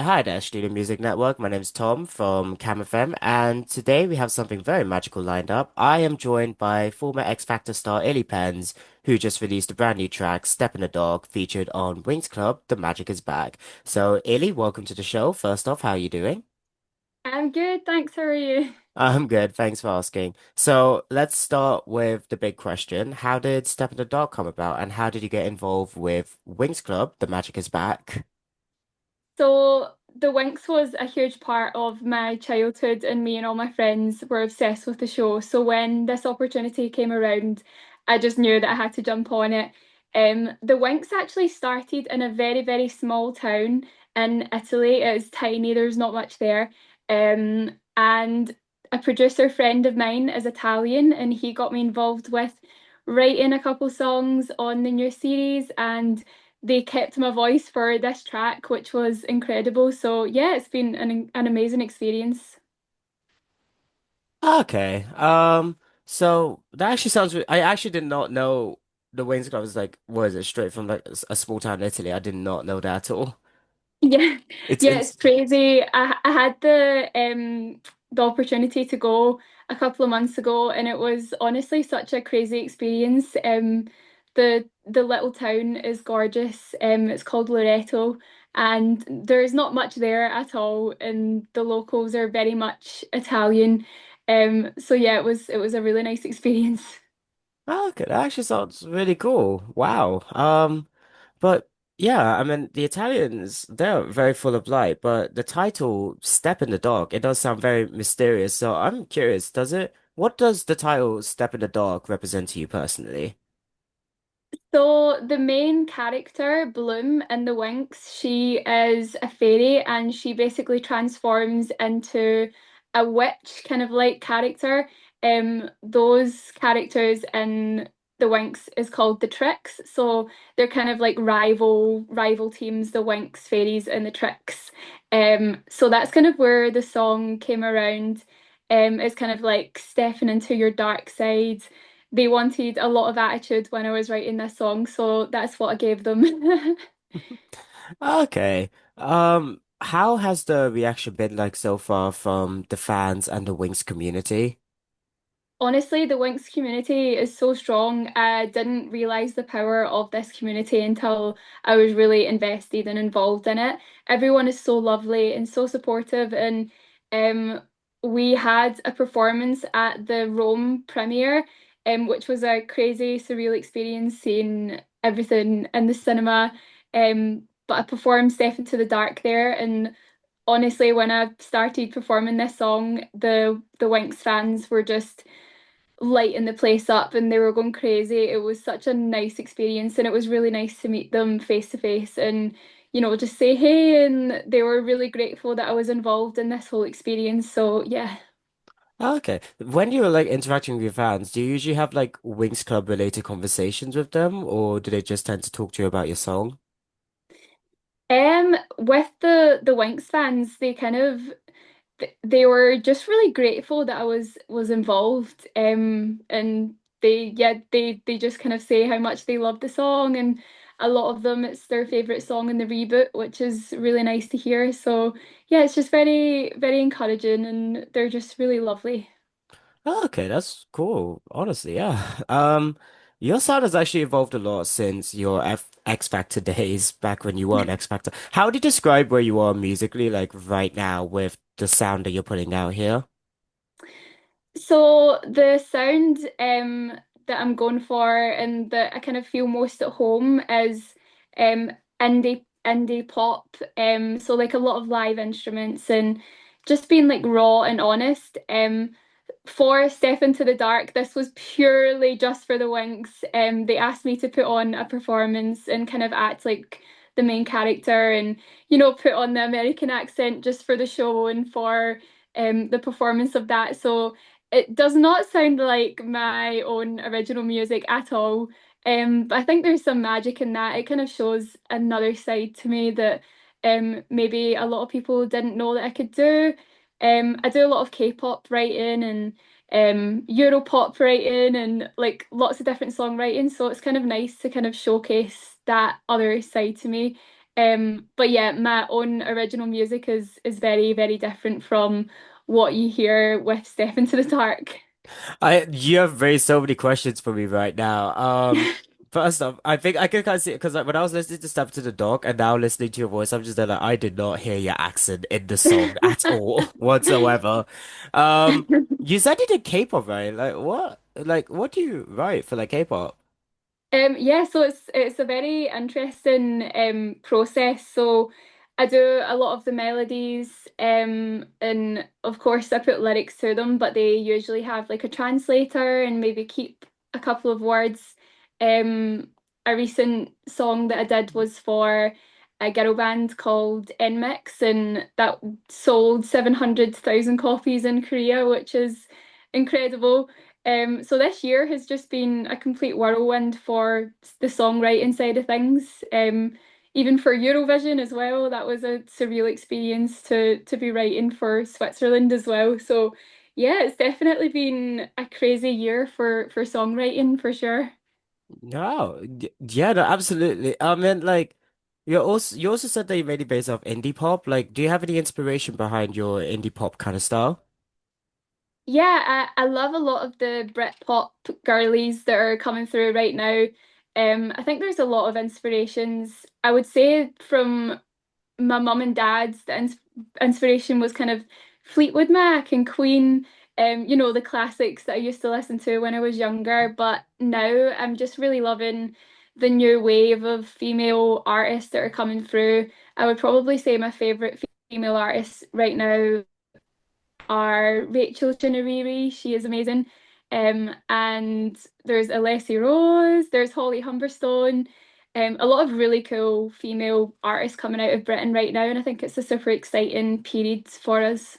Hi there, Student Music Network. My name's Tom from Cam FM, and today we have something very magical lined up. I am joined by former X Factor star Ili Pens, who just released a brand new track, Step in the Dog, featured on Winx Club. The magic is back. So, Ili, welcome to the show. First off, how are you doing? I'm good, thanks. How are you? I'm good, thanks for asking. So, let's start with the big question. How did Step in the Dog come about, and how did you get involved with Winx Club? The magic is back. So, the Winx was a huge part of my childhood, and me and all my friends were obsessed with the show. So, when this opportunity came around, I just knew that I had to jump on it. The Winx actually started in a very, very small town in Italy. It's tiny, there's not much there. And a producer friend of mine is Italian, and he got me involved with writing a couple songs on the new series, and they kept my voice for this track, which was incredible. So yeah, it's been an amazing experience. Okay. So that actually sounds. I actually did not know the Wayne's Club was like, was it straight from like a small town in Italy? I did not know that at all. Yeah, It's yeah, it's crazy. I had the opportunity to go a couple of months ago, and it was honestly such a crazy experience. The little town is gorgeous. It's called Loreto, and there's not much there at all, and the locals are very much Italian. So yeah, it was a really nice experience. okay. That actually sounds really cool. Wow. But yeah, I mean the Italians, they're very full of light, but the title Step in the Dark, it does sound very mysterious. So I'm curious, what does the title Step in the Dark represent to you personally? So the main character, Bloom in the Winx, she is a fairy and she basically transforms into a witch kind of like character. Those characters in the Winx is called the Tricks. So they're kind of like rival teams, the Winx fairies and the Tricks. So that's kind of where the song came around. It's kind of like stepping into your dark side. They wanted a lot of attitude when I was writing this song, so that's what I gave them. Okay. How has the reaction been like so far from the fans and the Wings community? Honestly, the Winx community is so strong. I didn't realize the power of this community until I was really invested and involved in it. Everyone is so lovely and so supportive, and um, we had a performance at the Rome premiere, which was a crazy, surreal experience seeing everything in the cinema. But I performed Step Into the Dark there, and honestly, when I started performing this song, the Winx fans were just lighting the place up and they were going crazy. It was such a nice experience and it was really nice to meet them face to face and just say hey, and they were really grateful that I was involved in this whole experience. So yeah. Okay. When you're like interacting with your fans, do you usually have like Wings Club related conversations with them, or do they just tend to talk to you about your song? With the Winx fans, they kind of they were just really grateful that I was involved. And they just kind of say how much they love the song, and a lot of them it's their favorite song in the reboot, which is really nice to hear. So yeah, it's just very, very encouraging, and they're just really lovely. Oh, okay, that's cool. Honestly, yeah. Your sound has actually evolved a lot since your X Factor days back when you were on X Factor. How would you describe where you are musically, like right now, with the sound that you're putting out here? So the sound that I'm going for and that I kind of feel most at home is um indie pop. So like a lot of live instruments and just being like raw and honest. For Step Into the Dark, this was purely just for the Winx. They asked me to put on a performance and kind of act like the main character and put on the American accent just for the show and for the performance of that. So it does not sound like my own original music at all. But I think there's some magic in that. It kind of shows another side to me that maybe a lot of people didn't know that I could do. I do a lot of K-pop writing and Europop writing and like lots of different songwriting. So it's kind of nice to kind of showcase that other side to me. But yeah, my own original music is very, very different from what you hear with Step Into the Dark. You have raised so many questions for me right now. First off, I think I can kind of see because like when I was listening to Step to the Dog and now listening to your voice, I'm just there like I did not hear your accent in the song at all whatsoever. You said you did K-pop, right? Like what? Like what do you write for like K-pop? Yeah, so it's a very interesting process. So I do a lot of the melodies, and of course I put lyrics to them, but they usually have like a translator and maybe keep a couple of words. A recent song that I did was for a girl band called NMIX, and that sold 700,000 copies in Korea, which is incredible. So this year has just been a complete whirlwind for the songwriting side of things. Even for Eurovision as well, that was a surreal experience to be writing for Switzerland as well. So yeah, it's definitely been a crazy year for songwriting for sure. No, yeah, no, absolutely. I mean, like, you also said that you made it based off indie pop. Like, do you have any inspiration behind your indie pop kind of style? Yeah, I love a lot of the Britpop girlies that are coming through right now. I think there's a lot of inspirations. I would say from my mum and dad's inspiration was kind of Fleetwood Mac and Queen, the classics that I used to listen to when I was younger. But now I'm just really loving the new wave of female artists that are coming through. I would probably say my favorite female artists right now are Rachel Chinariri. She is amazing. And there's Alessi Rose, there's Holly Humberstone, a lot of really cool female artists coming out of Britain right now, and I think it's a super exciting period for us.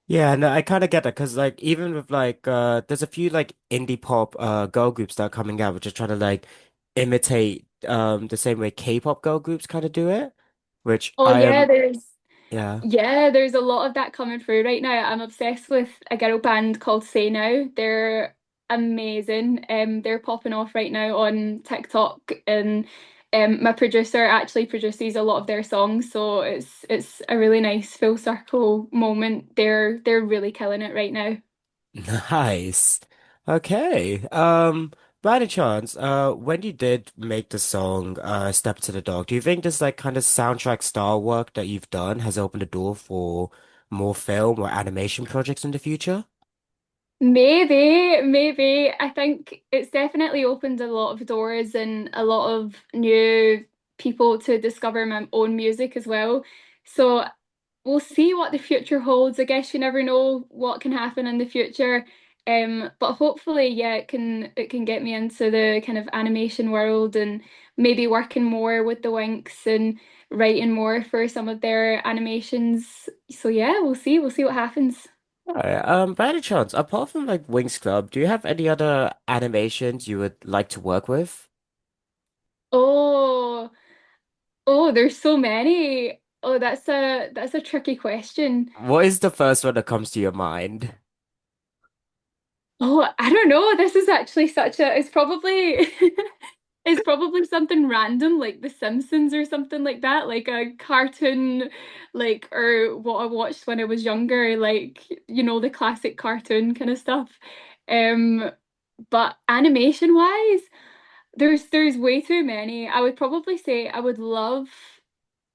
Yeah, no, I kind of get that because like even with like there's a few like indie pop girl groups that are coming out which are trying to like imitate the same way K-pop girl groups kind of do it, which Oh I yeah, am there's yeah. yeah, there's a lot of that coming through right now. I'm obsessed with a girl band called Say Now. They're amazing. They're popping off right now on TikTok, and my producer actually produces a lot of their songs, so it's a really nice full circle moment. They're really killing it right now. Nice. Okay. By any chance, when you did make the song Step to the Dog, do you think this like kind of soundtrack style work that you've done has opened the door for more film or animation projects in the future? Maybe, maybe. I think it's definitely opened a lot of doors and a lot of new people to discover my own music as well. So we'll see what the future holds. I guess you never know what can happen in the future. But hopefully, yeah, it can get me into the kind of animation world and maybe working more with the Winx and writing more for some of their animations. So yeah, we'll see. We'll see what happens. Alright, by any chance, apart from like Winx Club, do you have any other animations you would like to work with? Oh, oh, there's so many. Oh, that's a tricky question. What is the first one that comes to your mind? Oh, I don't know. This is actually such a it's probably it's probably something random like The Simpsons or something like that, like a cartoon like or what I watched when I was younger, like the classic cartoon kind of stuff. Um but animation wise, there's way too many. I would probably say I would love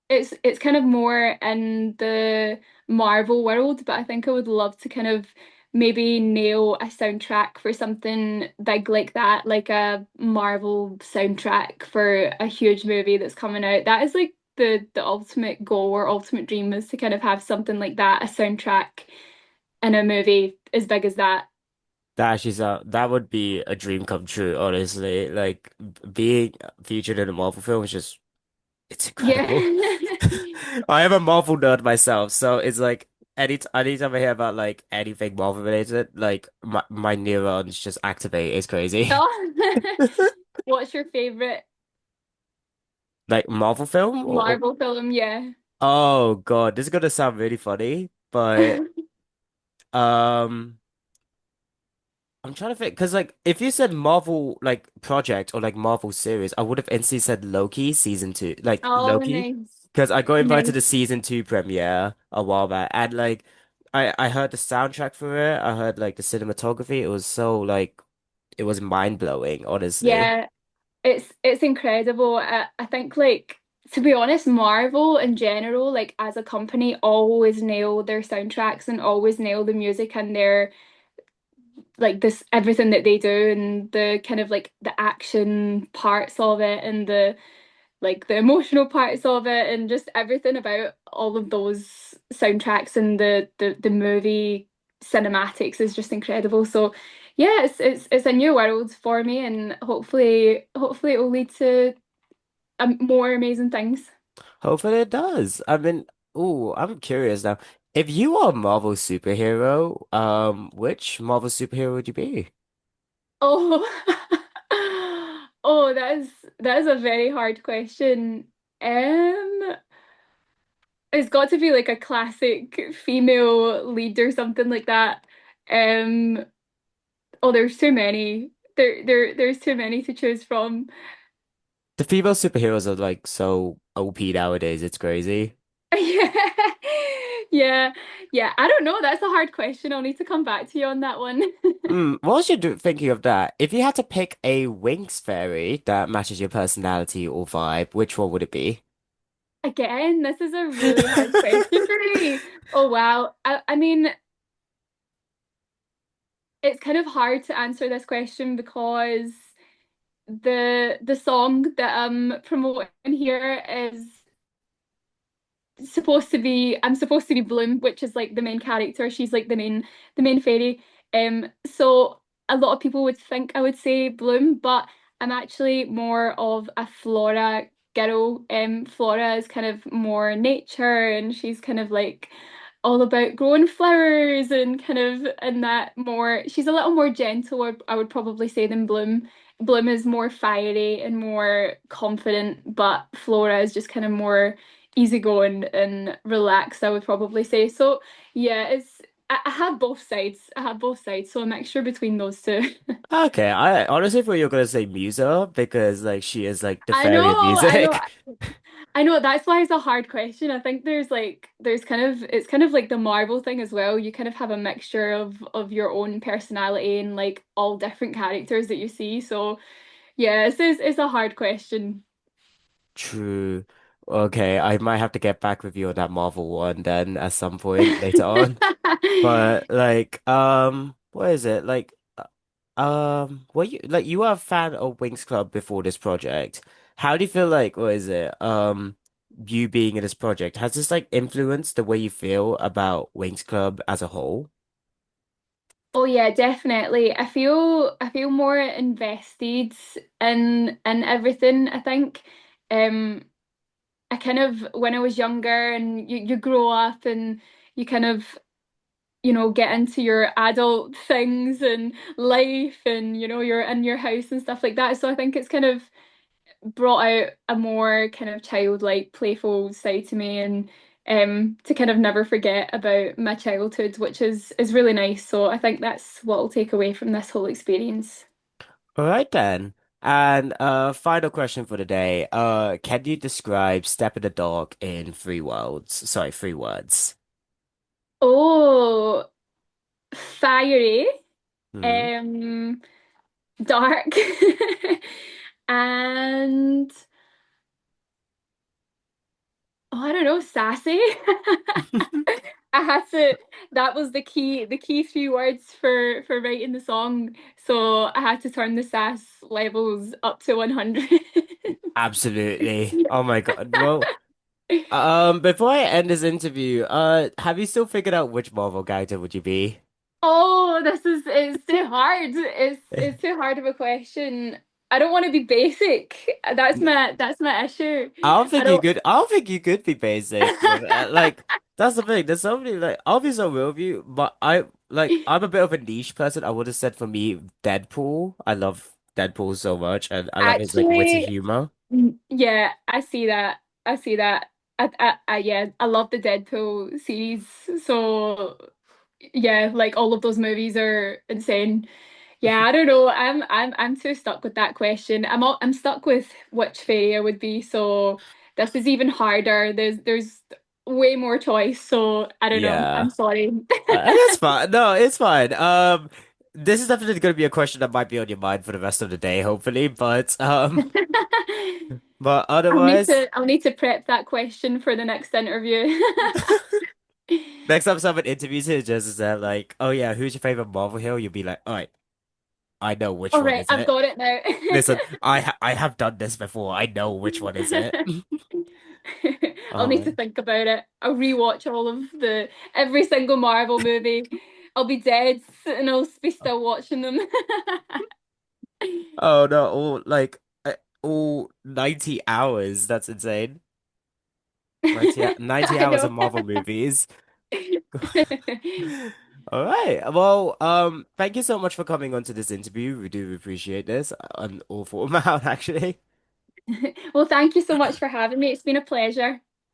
it's kind of more in the Marvel world, but I think I would love to kind of maybe nail a soundtrack for something big like that, like a Marvel soundtrack for a huge movie that's coming out. That is like the ultimate goal or ultimate dream is to kind of have something like that, a soundtrack in a movie as big as that. That would be a dream come true, honestly. Like being featured in a Marvel film is just it's Yeah. incredible. I am a Marvel nerd myself, so it's like anytime I hear about like anything Marvel related, like my neurons just activate. It's crazy. Oh. What's your favorite Like Marvel film Marvel film? Yeah. oh God, this is gonna sound really funny, but um I'm trying to think because like if you said Marvel like project or like Marvel series, I would have instantly said Loki season two, like Oh, Loki, nice. because I got invited to the Nice. season two premiere a while back, and like I heard the soundtrack for it, I heard like the cinematography, it was so like it was mind blowing, honestly. Yeah, it's incredible. I think like to be honest, Marvel in general, like as a company, always nail their soundtracks and always nail the music and their like this everything that they do and the kind of like the action parts of it and the like the emotional parts of it and just everything about all of those soundtracks and the movie cinematics is just incredible. So yeah, it's a new world for me and hopefully it will lead to more amazing things. Hopefully it does. I mean, ooh, I'm curious now. If you are a Marvel superhero, which Marvel superhero would you be? Oh, oh, that is a very hard question. Um, it's got to be like a classic female lead or something like that. Um, oh, there's too many. There's too many to choose from. The female superheroes are like so OP nowadays, it's crazy. Yeah, yeah, yeah. I don't know. That's a hard question. I'll need to come back to you on that one. Whilst you're thinking of that, if you had to pick a Winx fairy that matches your personality or vibe, which one would it be? Again, this is a really hard question for me. Oh wow. I mean, it's kind of hard to answer this question because the song that I'm promoting here is I'm supposed to be Bloom, which is like the main character. She's like the main fairy. So a lot of people would think I would say Bloom, but I'm actually more of a Flora girl. Flora is kind of more nature and she's kind of like all about growing flowers and kind of and that more she's a little more gentle, or I would probably say, than Bloom. Bloom is more fiery and more confident, but Flora is just kind of more easygoing and relaxed, I would probably say. So yeah, I have both sides. I have both sides, so a mixture between those two. Okay, I honestly thought you were gonna say Musa because like she is like the I fairy of know, I know, music. I know. That's why it's a hard question. I think there's kind of it's kind of like the Marvel thing as well. You kind of have a mixture of your own personality and like all different characters that you see. So yeah, it's a hard question. True. Okay, I might have to get back with you on that Marvel one then at some point later on. But like, what is it? Like, were you like you were a fan of Winx Club before this project? How do you feel like, what is it? You being in this project, has this like influenced the way you feel about Winx Club as a whole? Oh yeah, definitely. I feel more invested in everything. I think um I kind of when I was younger and you grow up and you kind of get into your adult things and life and you're in your house and stuff like that. So I think it's kind of brought out a more kind of childlike, playful side to me and to kind of never forget about my childhood, which is really nice. So I think that's what I'll take away from this whole experience. All right then. And final question for the day. Can you describe Step in the Dog in three words? Sorry, three words. Oh, fiery, Hmm. um, dark, and oh, I don't know, sassy. I had to, that was the key three words for writing the song. So I had to turn the sass levels up to 100. Absolutely. Oh my God. Well, before I end this interview, have you still figured out which Marvel character would you be? Oh, it's too hard. It's too hard of a question. I don't want to be basic. That's my issue. I don't I think you don't could. I don't think you could be basic. Like that's the thing. There's so many. Like I'll be so real with you, but I'm a bit of a niche person. I would have said for me Deadpool. I love Deadpool so much, and I love his like witty actually. humor. Yeah, I see that. I see that. Yeah, I love the Deadpool series. So yeah, like all of those movies are insane. Yeah, I don't know. I'm too stuck with that question. I'm stuck with which fairy I would be. So this is even harder. There's way more choice. So I don't know. I'm Yeah. sorry. That's fine. No, it's fine. This is definitely going to be a question that might be on your mind for the rest of the day, hopefully. But otherwise, I'll need to prep that question for the next interview. next time someone interviews you, just say like, "Oh yeah, who's your favorite Marvel hero?" You'll be like, "All right, I know which All one right, is I've it. got it now. Listen, I have done this before. I know which one is it." I'll Oh need to man. think about it. I'll rewatch all of the every single Marvel movie. I'll be dead and I'll be still watching them. Oh no, all 90 hours. That's insane. 90 I hours of know. Marvel movies. All right. Well, thank you so much for coming on to this interview. We do appreciate this. An awful amount, actually. Well, thank you so much for having me. It's been a pleasure.